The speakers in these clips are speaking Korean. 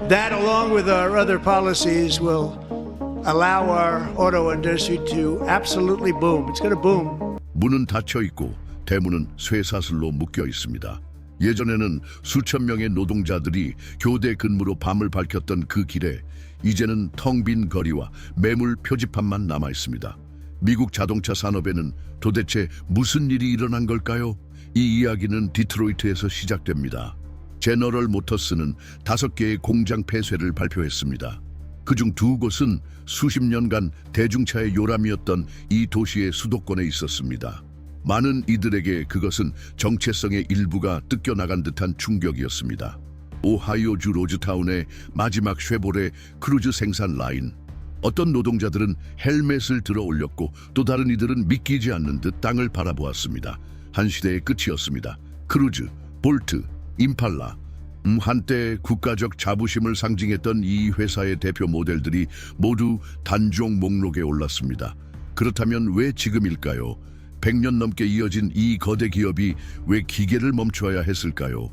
That, along with our other policies, will allow our auto industry to absolutely boom. It's going to boom. 문은 닫혀 있고 대문은 쇠사슬로 묶여 있습니다. 예전에는 수천 명의 노동자들이 교대 근무로 밤을 밝혔던 그 길에 이제는 텅 빈 거리와 매물 표지판만 남아 있습니다. 미국 자동차 산업에는 도대체 무슨 일이 일어난 걸까요? 이 이야기는 디트로이트에서 시작됩니다. 제너럴 모터스는 5개의 공장 폐쇄를 발표했습니다. 그중 2곳은 수십 년간 대중차의 요람이었던 이 도시의 수도권에 있었습니다. 많은 이들에게 그것은 정체성의 일부가 뜯겨나간 듯한 충격이었습니다. 오하이오주 로즈타운의 마지막 쉐보레 크루즈 생산 라인. 어떤 노동자들은 헬멧을 들어 올렸고 또 다른 이들은 믿기지 않는 듯 땅을 바라보았습니다. 한 시대의 끝이었습니다. 크루즈, 볼트, 임팔라. 한때 국가적 자부심을 상징했던 이 회사의 대표 모델들이 모두 단종 목록에 올랐습니다. 그렇다면 왜 지금일까요? 100년 넘게 이어진 이 거대 기업이 왜 기계를 멈춰야 했을까요?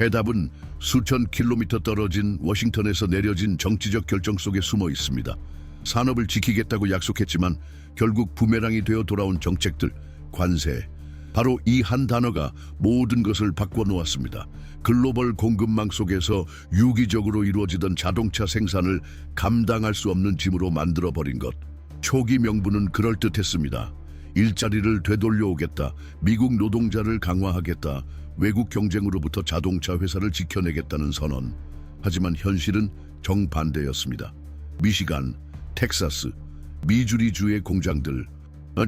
해답은 수천 킬로미터 떨어진 워싱턴에서 내려진 정치적 결정 속에 숨어 있습니다. 산업을 지키겠다고 약속했지만 결국 부메랑이 되어 돌아온 정책들, 관세. 바로 이 한 단어가 모든 것을 바꿔놓았습니다. 글로벌 공급망 속에서 유기적으로 이루어지던 자동차 생산을 감당할 수 없는 짐으로 만들어버린 것. 초기 명분은 그럴듯했습니다. 일자리를 되돌려오겠다, 미국 노동자를 강화하겠다, 외국 경쟁으로부터 자동차 회사를 지켜내겠다는 선언. 하지만 현실은 정반대였습니다. 미시간, 텍사스, 미주리주의 공장들.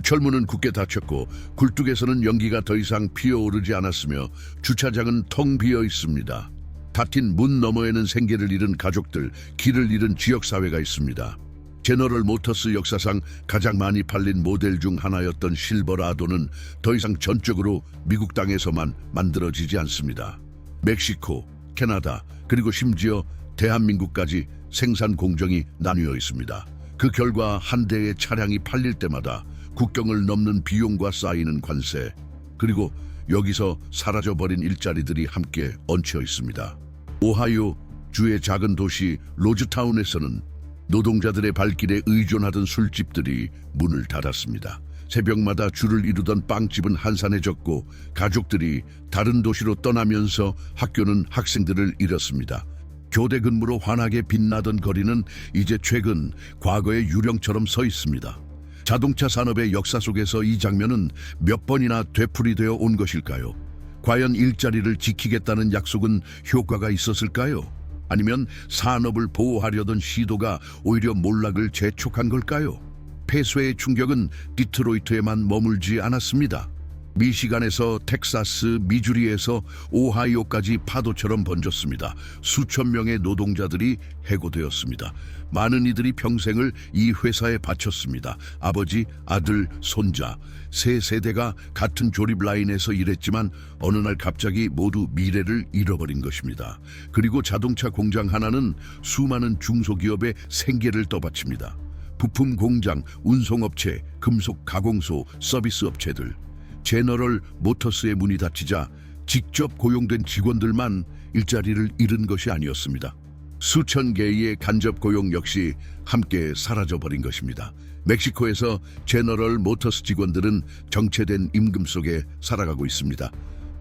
철문은 굳게 닫혔고 굴뚝에서는 연기가 더 이상 피어오르지 않았으며 주차장은 텅 비어 있습니다. 닫힌 문 너머에는 생계를 잃은 가족들, 길을 잃은 지역사회가 있습니다. 제너럴 모터스 역사상 가장 많이 팔린 모델 중 하나였던 실버라도는 더 이상 전적으로 미국 땅에서만 만들어지지 않습니다. 멕시코, 캐나다, 그리고 심지어 대한민국까지 생산 공정이 나뉘어 있습니다. 그 결과 한 대의 차량이 팔릴 때마다 국경을 넘는 비용과 쌓이는 관세, 그리고 여기서 사라져버린 일자리들이 함께 얹혀 있습니다. 오하이오 주의 작은 도시 로즈타운에서는 노동자들의 발길에 의존하던 술집들이 문을 닫았습니다. 새벽마다 줄을 이루던 빵집은 한산해졌고 가족들이 다른 도시로 떠나면서 학교는 학생들을 잃었습니다. 교대 근무로 환하게 빛나던 거리는 이제 최근 과거의 유령처럼 서 있습니다. 자동차 산업의 역사 속에서 이 장면은 몇 번이나 되풀이되어 온 것일까요? 과연 일자리를 지키겠다는 약속은 효과가 있었을까요? 아니면 산업을 보호하려던 시도가 오히려 몰락을 재촉한 걸까요? 폐쇄의 충격은 디트로이트에만 머물지 않았습니다. 미시간에서 텍사스, 미주리에서 오하이오까지 파도처럼 번졌습니다. 수천 명의 노동자들이 해고되었습니다. 많은 이들이 평생을 이 회사에 바쳤습니다. 아버지, 아들, 손자, 세 세대가 같은 조립 라인에서 일했지만 어느 날 갑자기 모두 미래를 잃어버린 것입니다. 그리고 자동차 공장 하나는 수많은 중소기업의 생계를 떠받칩니다. 부품 공장, 운송업체, 금속 가공소, 서비스 업체들. 제너럴 모터스의 문이 닫히자 직접 고용된 직원들만 일자리를 잃은 것이 아니었습니다. 수천 개의 간접 고용 역시 함께 사라져버린 것입니다. 멕시코에서 제너럴 모터스 직원들은 정체된 임금 속에 살아가고 있습니다.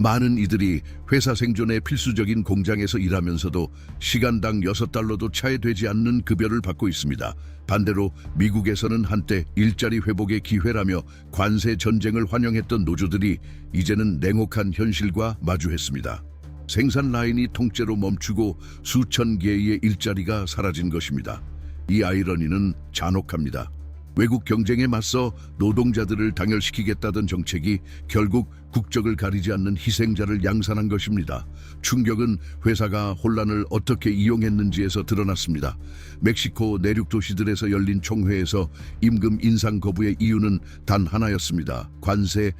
많은 이들이 회사 생존의 필수적인 공장에서 일하면서도 시간당 6달러도 차에 되지 않는 급여를 받고 있습니다. 반대로 미국에서는 한때 일자리 회복의 기회라며 관세 전쟁을 환영했던 노조들이 이제는 냉혹한 현실과 마주했습니다. 생산 라인이 통째로 멈추고 수천 개의 일자리가 사라진 것입니다. 이 아이러니는 잔혹합니다. 외국 경쟁에 맞서 노동자들을 단결시키겠다던 정책이 결국 국적을 가리지 않는 희생자를 양산한 것입니다. 충격은 회사가 혼란을 어떻게 이용했는지에서 드러났습니다. 멕시코 내륙 도시들에서 열린 총회에서 임금 인상 거부의 이유는 단 하나였습니다. 관세,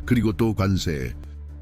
그리고 또 관세.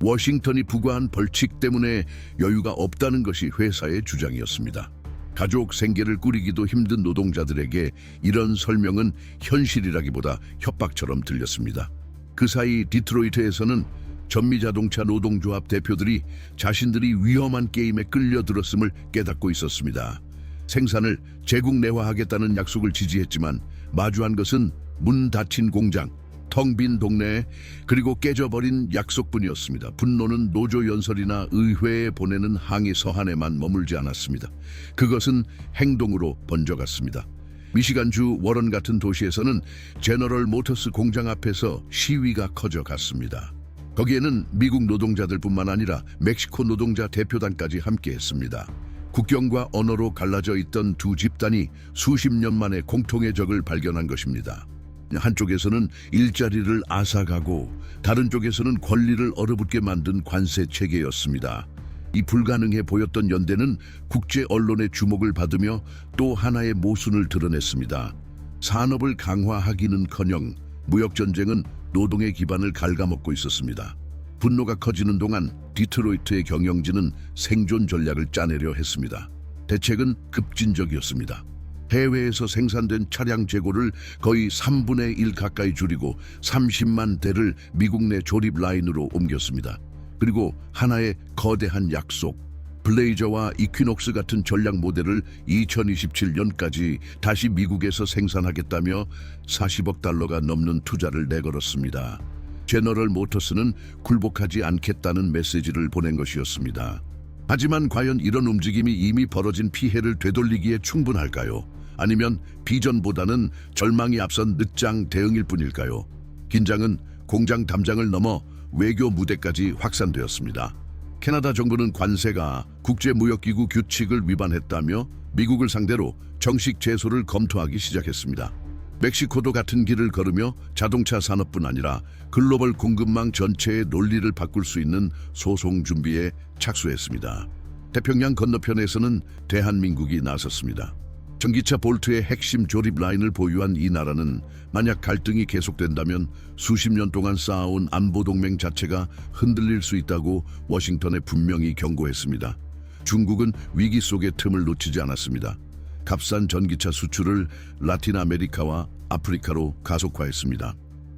워싱턴이 부과한 벌칙 때문에 여유가 없다는 것이 회사의 주장이었습니다. 가족 생계를 꾸리기도 힘든 노동자들에게 이런 설명은 현실이라기보다 협박처럼 들렸습니다. 그 사이 디트로이트에서는 전미자동차 노동조합 대표들이 자신들이 위험한 게임에 끌려들었음을 깨닫고 있었습니다. 생산을 제국내화하겠다는 약속을 지지했지만 마주한 것은 문 닫힌 공장, 텅 빈 동네, 그리고 깨져버린 약속뿐이었습니다. 분노는 노조 연설이나 의회에 보내는 항의 서한에만 머물지 않았습니다. 그것은 행동으로 번져갔습니다. 미시간주 워런 같은 도시에서는 제너럴 모터스 공장 앞에서 시위가 커져갔습니다. 거기에는 미국 노동자들뿐만 아니라 멕시코 노동자 대표단까지 함께했습니다. 국경과 언어로 갈라져 있던 두 집단이 수십 년 만에 공통의 적을 발견한 것입니다. 한쪽에서는 일자리를 앗아가고 다른 쪽에서는 권리를 얼어붙게 만든 관세 체계였습니다. 이 불가능해 보였던 연대는 국제 언론의 주목을 받으며 또 하나의 모순을 드러냈습니다. 산업을 강화하기는커녕 무역전쟁은 노동의 기반을 갉아먹고 있었습니다. 분노가 커지는 동안 디트로이트의 경영진은 생존 전략을 짜내려 했습니다. 대책은 급진적이었습니다. 해외에서 생산된 차량 재고를 거의 3분의 1 가까이 줄이고 30만 대를 미국 내 조립 라인으로 옮겼습니다. 그리고 하나의 거대한 약속, 블레이저와 이퀴녹스 같은 전략 모델을 2027년까지 다시 미국에서 생산하겠다며 40억 달러가 넘는 투자를 내걸었습니다. 제너럴 모터스는 굴복하지 않겠다는 메시지를 보낸 것이었습니다. 하지만 과연 이런 움직임이 이미 벌어진 피해를 되돌리기에 충분할까요? 아니면 비전보다는 절망이 앞선 늦장 대응일 뿐일까요? 긴장은 공장 담장을 넘어 외교 무대까지 확산되었습니다. 캐나다 정부는 관세가 국제무역기구 규칙을 위반했다며 미국을 상대로 정식 제소를 검토하기 시작했습니다. 멕시코도 같은 길을 걸으며 자동차 산업뿐 아니라 글로벌 공급망 전체의 논리를 바꿀 수 있는 소송 준비에 착수했습니다. 태평양 건너편에서는 대한민국이 나섰습니다. 전기차 볼트의 핵심 조립 라인을 보유한 이 나라는 만약 갈등이 계속된다면 수십 년 동안 쌓아온 안보동맹 자체가 흔들릴 수 있다고 워싱턴에 분명히 경고했습니다. 중국은 위기 속의 틈을 놓치지 않았습니다. 값싼 전기차 수출을 라틴 아메리카와 아프리카로 가속화했습니다.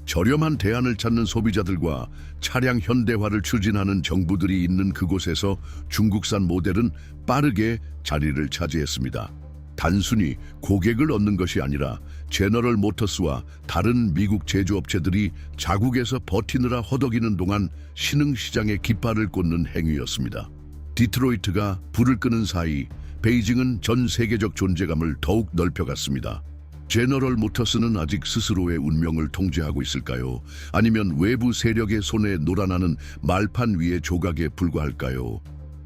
저렴한 대안을 찾는 소비자들과 차량 현대화를 추진하는 정부들이 있는 그곳에서 중국산 모델은 빠르게 자리를 차지했습니다. 단순히 고객을 얻는 것이 아니라 제너럴 모터스와 다른 미국 제조업체들이 자국에서 버티느라 허덕이는 동안 신흥시장의 깃발을 꽂는 행위였습니다. 디트로이트가 불을 끄는 사이 베이징은 전 세계적 존재감을 더욱 넓혀갔습니다. 제너럴 모터스는 아직 스스로의 운명을 통제하고 있을까요? 아니면 외부 세력의 손에 놀아나는 말판 위의 조각에 불과할까요?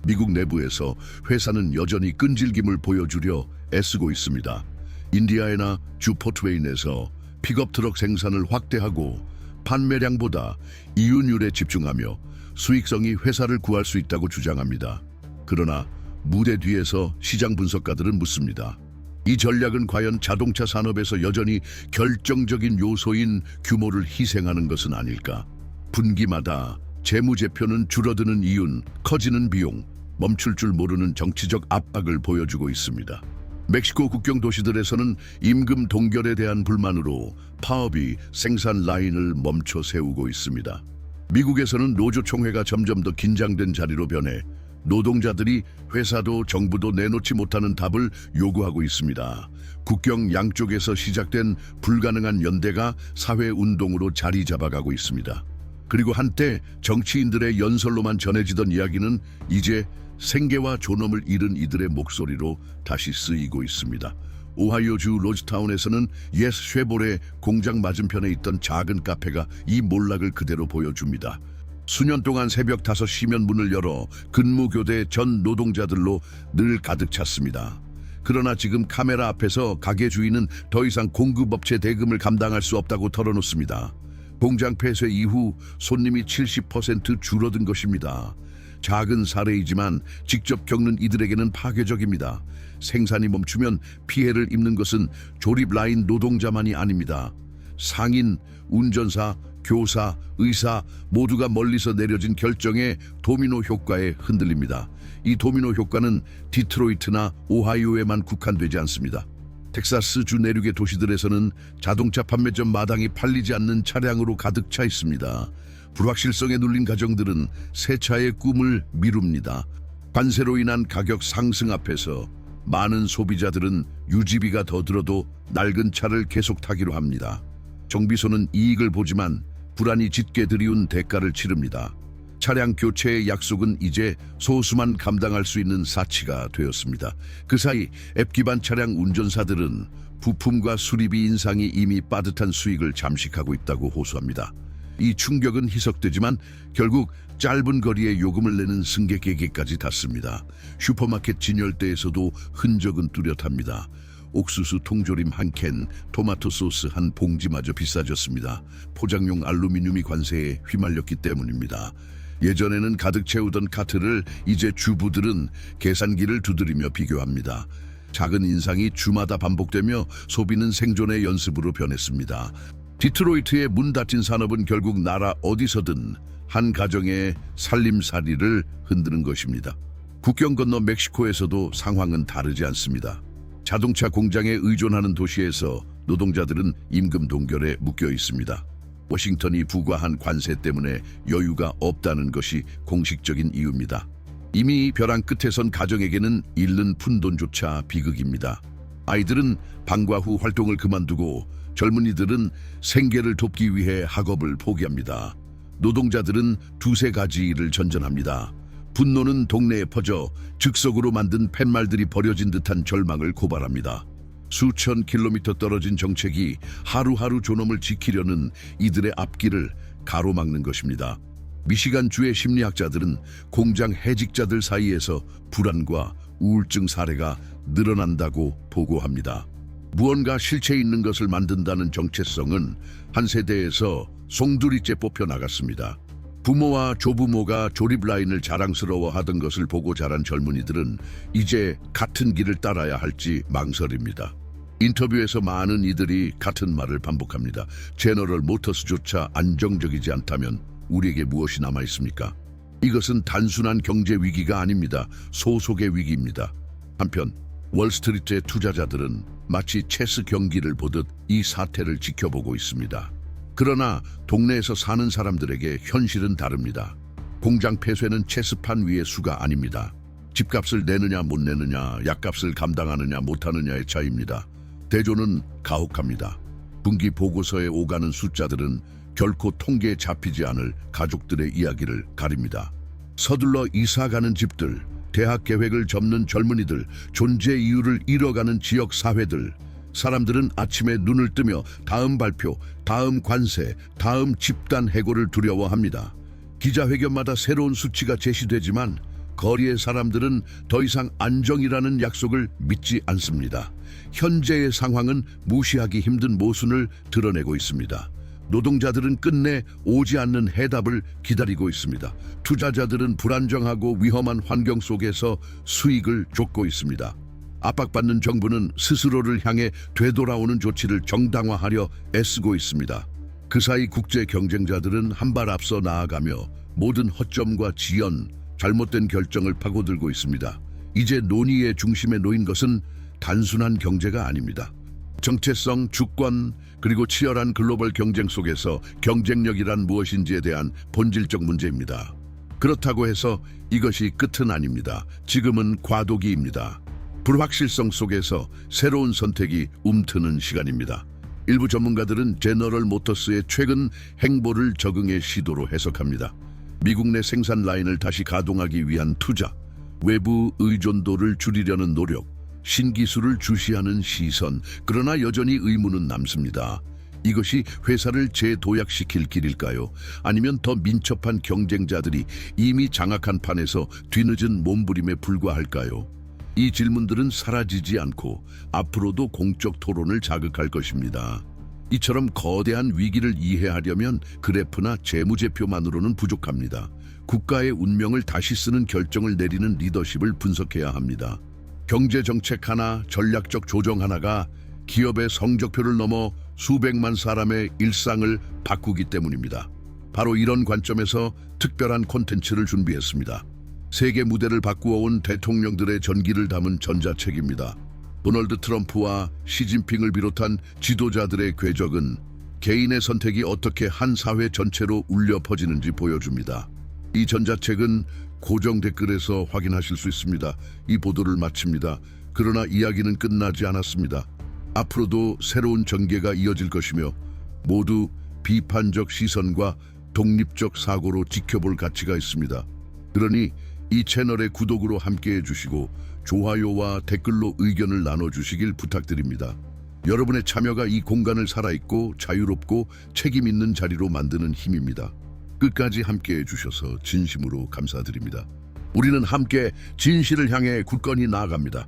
미국 내부에서 회사는 여전히 끈질김을 보여주려 애쓰고 있습니다. 인디아나 주 포트웨인에서 픽업 트럭 생산을 확대하고 판매량보다 이윤율에 집중하며 수익성이 회사를 구할 수 있다고 주장합니다. 그러나 무대 뒤에서 시장 분석가들은 묻습니다. 이 전략은 과연 자동차 산업에서 여전히 결정적인 요소인 규모를 희생하는 것은 아닐까? 분기마다 재무제표는 줄어드는 이윤, 커지는 비용, 멈출 줄 모르는 정치적 압박을 보여주고 있습니다. 멕시코 국경 도시들에서는 임금 동결에 대한 불만으로 파업이 생산 라인을 멈춰 세우고 있습니다. 미국에서는 노조 총회가 점점 더 긴장된 자리로 변해 노동자들이 회사도 정부도 내놓지 못하는 답을 요구하고 있습니다. 국경 양쪽에서 시작된 불가능한 연대가 사회운동으로 자리 잡아가고 있습니다. 그리고 한때 정치인들의 연설로만 전해지던 이야기는 이제 생계와 존엄을 잃은 이들의 목소리로 다시 쓰이고 있습니다. 오하이오주 로즈타운에서는 옛 쉐보레 공장 맞은편에 있던 작은 카페가 이 몰락을 그대로 보여줍니다. 수년 동안 새벽 5시면 문을 열어 근무교대 전 노동자들로 늘 가득 찼습니다. 그러나 지금 카메라 앞에서 가게 주인은 더 이상 공급업체 대금을 감당할 수 없다고 털어놓습니다. 공장 폐쇄 이후 손님이 70% 줄어든 것입니다. 작은 사례이지만 직접 겪는 이들에게는 파괴적입니다. 생산이 멈추면 피해를 입는 것은 조립 라인 노동자만이 아닙니다. 상인, 운전사, 교사, 의사 모두가 멀리서 내려진 결정에 도미노 효과에 흔들립니다. 이 도미노 효과는 디트로이트나 오하이오에만 국한되지 않습니다. 텍사스주 내륙의 도시들에서는 자동차 판매점 마당이 팔리지 않는 차량으로 가득 차 있습니다. 불확실성에 눌린 가정들은 새 차의 꿈을 미룹니다. 관세로 인한 가격 상승 앞에서 많은 소비자들은 유지비가 더 들어도 낡은 차를 계속 타기로 합니다. 정비소는 이익을 보지만 불안이 짙게 들이운 대가를 치릅니다. 차량 교체의 약속은 이제 소수만 감당할 수 있는 사치가 되었습니다. 그 사이 앱 기반 차량 운전사들은 부품과 수리비 인상이 이미 빠듯한 수익을 잠식하고 있다고 호소합니다. 이 충격은 희석되지만 결국 짧은 거리에 요금을 내는 승객에게까지 닿습니다. 슈퍼마켓 진열대에서도 흔적은 뚜렷합니다. 옥수수 통조림 한 캔, 토마토 소스 한 봉지마저 비싸졌습니다. 포장용 알루미늄이 관세에 휘말렸기 때문입니다. 예전에는 가득 채우던 카트를 이제 주부들은 계산기를 두드리며 비교합니다. 작은 인상이 주마다 반복되며 소비는 생존의 연습으로 변했습니다. 디트로이트의 문 닫힌 산업은 결국 나라 어디서든 한 가정의 살림살이를 흔드는 것입니다. 국경 건너 멕시코에서도 상황은 다르지 않습니다. 자동차 공장에 의존하는 도시에서 노동자들은 임금 동결에 묶여 있습니다. 워싱턴이 부과한 관세 때문에 여유가 없다는 것이 공식적인 이유입니다. 이미 벼랑 끝에 선 가정에게는 잃는 푼돈조차 비극입니다. 아이들은 방과 후 활동을 그만두고 젊은이들은 생계를 돕기 위해 학업을 포기합니다. 노동자들은 두세 가지 일을 전전합니다. 분노는 동네에 퍼져 즉석으로 만든 팻말들이 버려진 듯한 절망을 고발합니다. 수천 킬로미터 떨어진 정책이 하루하루 존엄을 지키려는 이들의 앞길을 가로막는 것입니다. 미시간주의 심리학자들은 공장 해직자들 사이에서 불안과 우울증 사례가 늘어난다고 보고합니다. 무언가 실체 있는 것을 만든다는 정체성은 한 세대에서 송두리째 뽑혀나갔습니다. 부모와 조부모가 조립 라인을 자랑스러워하던 것을 보고 자란 젊은이들은 이제 같은 길을 따라야 할지 망설입니다. 인터뷰에서 많은 이들이 같은 말을 반복합니다. 제너럴 모터스조차 안정적이지 않다면 우리에게 무엇이 남아있습니까? 이것은 단순한 경제 위기가 아닙니다. 소속의 위기입니다. 한편 월스트리트의 투자자들은 마치 체스 경기를 보듯 이 사태를 지켜보고 있습니다. 그러나 동네에서 사는 사람들에게 현실은 다릅니다. 공장 폐쇄는 체스판 위의 수가 아닙니다. 집값을 내느냐 못 내느냐, 약값을 감당하느냐 못하느냐의 차이입니다. 대조는 가혹합니다. 분기 보고서에 오가는 숫자들은 결코 통계에 잡히지 않을 가족들의 이야기를 가립니다. 서둘러 이사가는 집들, 대학 계획을 접는 젊은이들, 존재 이유를 잃어가는 지역 사회들, 사람들은 아침에 눈을 뜨며 다음 발표, 다음 관세, 다음 집단 해고를 두려워합니다. 기자회견마다 새로운 수치가 제시되지만 거리의 사람들은 더 이상 안정이라는 약속을 믿지 않습니다. 현재의 상황은 무시하기 힘든 모순을 드러내고 있습니다. 노동자들은 끝내 오지 않는 해답을 기다리고 있습니다. 투자자들은 불안정하고 위험한 환경 속에서 수익을 쫓고 있습니다. 압박받는 정부는 스스로를 향해 되돌아오는 조치를 정당화하려 애쓰고 있습니다. 그 사이 국제 경쟁자들은 한 발 앞서 나아가며 모든 허점과 지연, 잘못된 결정을 파고들고 있습니다. 이제 논의의 중심에 놓인 것은 단순한 경제가 아닙니다. 정체성, 주권, 그리고 치열한 글로벌 경쟁 속에서 경쟁력이란 무엇인지에 대한 본질적 문제입니다. 그렇다고 해서 이것이 끝은 아닙니다. 지금은 과도기입니다. 불확실성 속에서 새로운 선택이 움트는 시간입니다. 일부 전문가들은 제너럴 모터스의 최근 행보를 적응의 시도로 해석합니다. 미국 내 생산 라인을 다시 가동하기 위한 투자, 외부 의존도를 줄이려는 노력, 신기술을 주시하는 시선, 그러나 여전히 의문은 남습니다. 이것이 회사를 재도약시킬 길일까요? 아니면 더 민첩한 경쟁자들이 이미 장악한 판에서 뒤늦은 몸부림에 불과할까요? 이 질문들은 사라지지 않고 앞으로도 공적 토론을 자극할 것입니다. 이처럼 거대한 위기를 이해하려면 그래프나 재무제표만으로는 부족합니다. 국가의 운명을 다시 쓰는 결정을 내리는 리더십을 분석해야 합니다. 경제정책 하나, 전략적 조정 하나가 기업의 성적표를 넘어 수백만 사람의 일상을 바꾸기 때문입니다. 바로 이런 관점에서 특별한 콘텐츠를 준비했습니다. 세계 무대를 바꾸어온 대통령들의 전기를 담은 전자책입니다. 도널드 트럼프와 시진핑을 비롯한 지도자들의 궤적은 개인의 선택이 어떻게 한 사회 전체로 울려 퍼지는지 보여줍니다. 이 전자책은 고정 댓글에서 확인하실 수 있습니다. 이 보도를 마칩니다. 그러나 이야기는 끝나지 않았습니다. 앞으로도 새로운 전개가 이어질 것이며 모두 비판적 시선과 독립적 사고로 지켜볼 가치가 있습니다. 그러니 이 채널의 구독으로 함께해 주시고 좋아요와 댓글로 의견을 나눠주시길 부탁드립니다. 여러분의 참여가 이 공간을 살아있고 자유롭고 책임 있는 자리로 만드는 힘입니다. 끝까지 함께해 주셔서 진심으로 감사드립니다. 우리는 함께 진실을 향해 굳건히 나아갑니다.